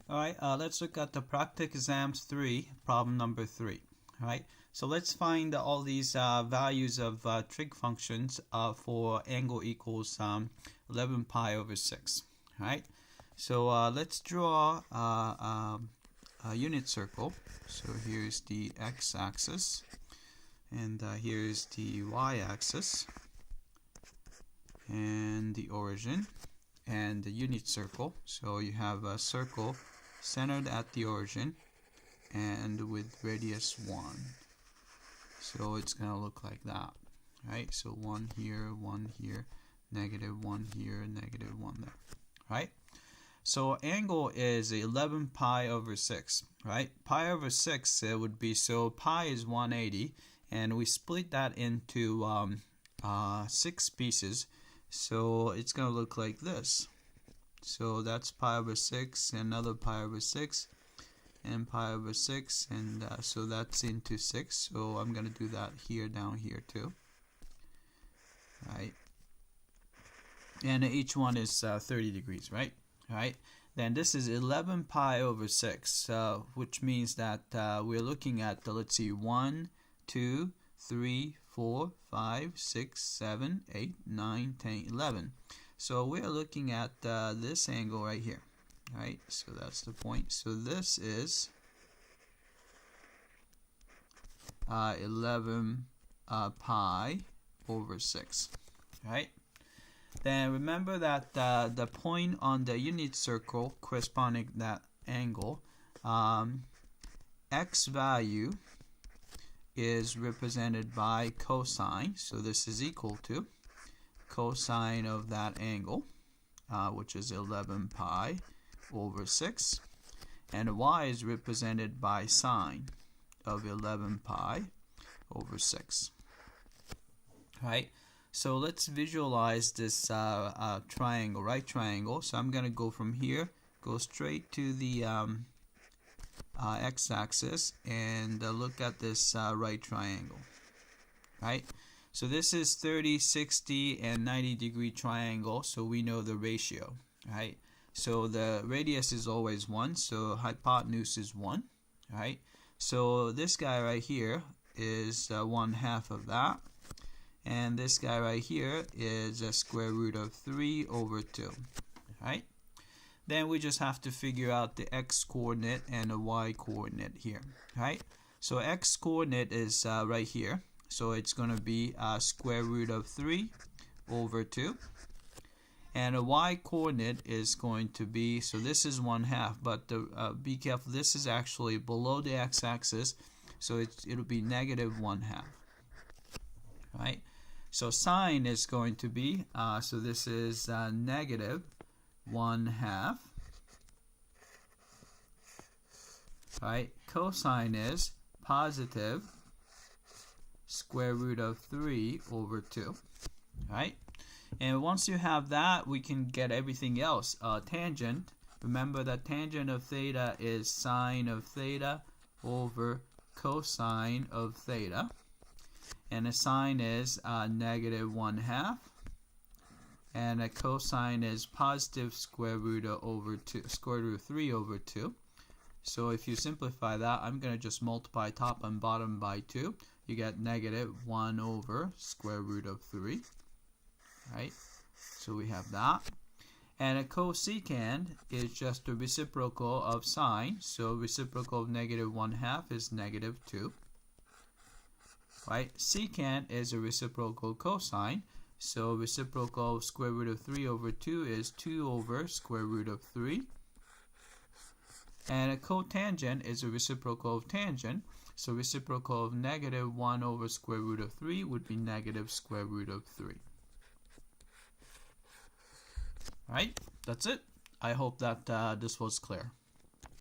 Alright, let's look at the practice exams 3, problem number 3. Alright, so let's find all these values of trig functions for angle equals 11 pi over 6. Alright, so let's draw a unit circle. So here's the x-axis, and here's the y-axis, and the origin, and the unit circle. So you have a circle centered at the origin and with radius 1. So it's going to look like that. Right? So 1 here, negative 1 here, negative 1 there. Right? So angle is 11 pi over 6. Right? Pi over 6 it would be, so pi is 180, and we split that into 6 pieces. So it's going to look like this. So that's pi over 6, another pi over 6, and pi over 6, and so that's into 6. So I'm going to do that here, down here too. Right. And each one is 30 degrees, right? Right. Then this is 11 pi over 6, which means that we're looking at, let's see, 1, 2, 3, 4, 5, 6, 7, 8, 9, 10, 11. So we're looking at this angle right here, right? So that's the point. So this is 11 pi over 6, right? Then remember that the point on the unit circle corresponding to that angle, x value is represented by cosine. So this is equal to cosine of that angle, which is 11 pi over 6, and y is represented by sine of 11 pi over 6. Right? So let's visualize this triangle, right triangle. So I'm going to go from here, go straight to the x-axis, and look at this right triangle. Right? So this is 30, 60, and 90 degree triangle, so we know the ratio, right? So the radius is always 1, so hypotenuse is 1, right? So this guy right here is 1/2 of that, and this guy right here is a square root of 3 over 2, right? Then we just have to figure out the x coordinate and the y coordinate here, right? So x coordinate is right here. So it's going to be square root of 3 over 2. And a y coordinate is going to be, so this is 1/2, but be careful, this is actually below the x-axis, so it'll be negative 1/2. Right? So sine is going to be, so this is negative 1/2. Right? Cosine is positive square root of 3 over 2, right? And once you have that, we can get everything else. Tangent, remember that tangent of theta is sine of theta over cosine of theta, and a sine is negative 1/2, and a cosine is positive square root over 2, square root of 3 over 2. So if you simplify that, I'm going to just multiply top and bottom by 2. You get negative 1 over square root of 3, right? So we have that. And a cosecant is just a reciprocal of sine. So reciprocal of negative 1/2 is negative 2, right? Secant is a reciprocal of cosine. So reciprocal of square root of 3 over 2 is 2 over square root of 3. And a cotangent is a reciprocal of tangent. So reciprocal of negative 1 over square root of 3 would be negative square root of 3. Alright, that's it. I hope that this was clear.